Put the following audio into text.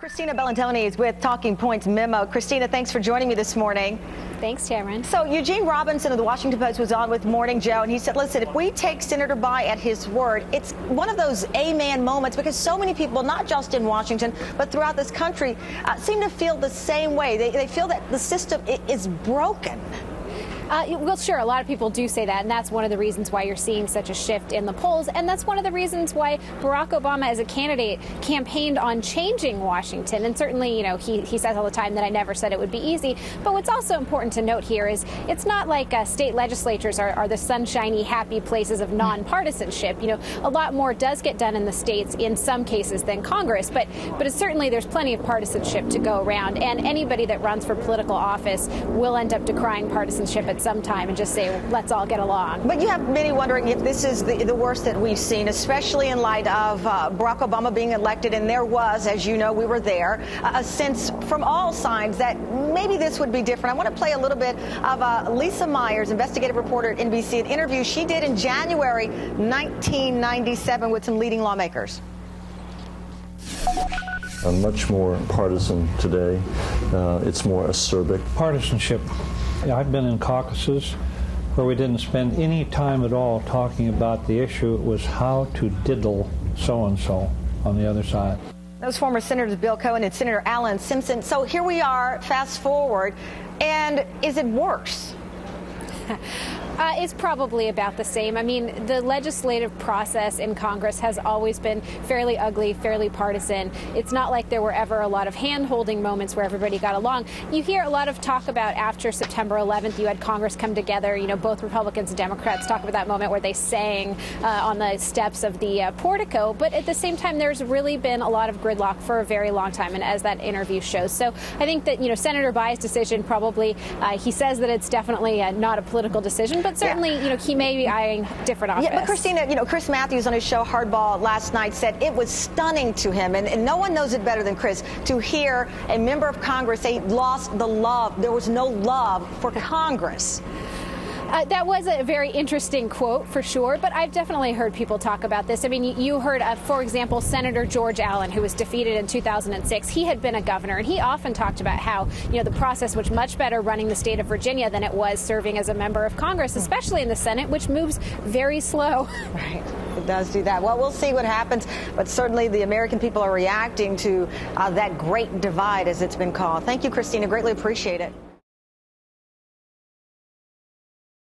Christina Bellantoni is with Talking Points Memo. Christina, thanks for joining me this morning. Thanks, Cameron. So Eugene Robinson of the Washington Post was on with Morning Joe, and he said, listen, if we take Senator Bayh at his word, it's one of those amen moments, because so many people, not just in Washington, but throughout this country, seem to feel the same way. They feel that the system is broken. Well, sure, a lot of people do say that, and that's one of the reasons why you're seeing such a shift in the polls, and that's one of the reasons why Barack Obama, as a candidate, campaigned on changing Washington. And certainly, you know, he says all the time that I never said it would be easy. But what's also important to note here is it's not like state legislatures are the sunshiny, happy places of nonpartisanship. You know, a lot more does get done in the states in some cases than Congress, but it's certainly there's plenty of partisanship to go around, and anybody that runs for political office will end up decrying partisanship at some time and just say, let's all get along. But you have many wondering if this is the worst that we've seen, especially in light of Barack Obama being elected. And there was, as you know, we were there, a sense from all sides that maybe this would be different. I want to play a little bit of Lisa Myers, investigative reporter at NBC, an interview she did in January 1997 with some leading lawmakers. I'm much more partisan today. It's more acerbic. Partisanship. I've been in caucuses where we didn't spend any time at all talking about the issue. It was how to diddle so-and-so on the other side. Those former Senators Bill Cohen and Senator Alan Simpson. So here we are, fast forward, and is it worse? It's probably about the same. I mean, the legislative process in Congress has always been fairly ugly, fairly partisan. It's not like there were ever a lot of hand-holding moments where everybody got along. You hear a lot of talk about after September 11th, you had Congress come together, you know, both Republicans and Democrats talk about that moment where they sang on the steps of the portico. But at the same time, there's really been a lot of gridlock for a very long time, and as that interview shows. So I think that, you know, Senator Bayh's decision probably, he says that it's definitely not a political decision, but certainly, you know, he may be eyeing different office. Yeah, but Christina, you know, Chris Matthews on his show Hardball last night said it was stunning to him, and no one knows it better than Chris, to hear a member of Congress say he lost the love. There was no love for Congress. That was a very interesting quote, for sure, but I've definitely heard people talk about this. I mean, you heard, for example, Senator George Allen, who was defeated in 2006. He had been a governor, and he often talked about how, you know, the process was much better running the state of Virginia than it was serving as a member of Congress, especially in the Senate, which moves very slow. Right. It does do that. Well, we'll see what happens, but certainly the American people are reacting to that great divide, as it's been called. Thank you, Christina. Greatly appreciate it.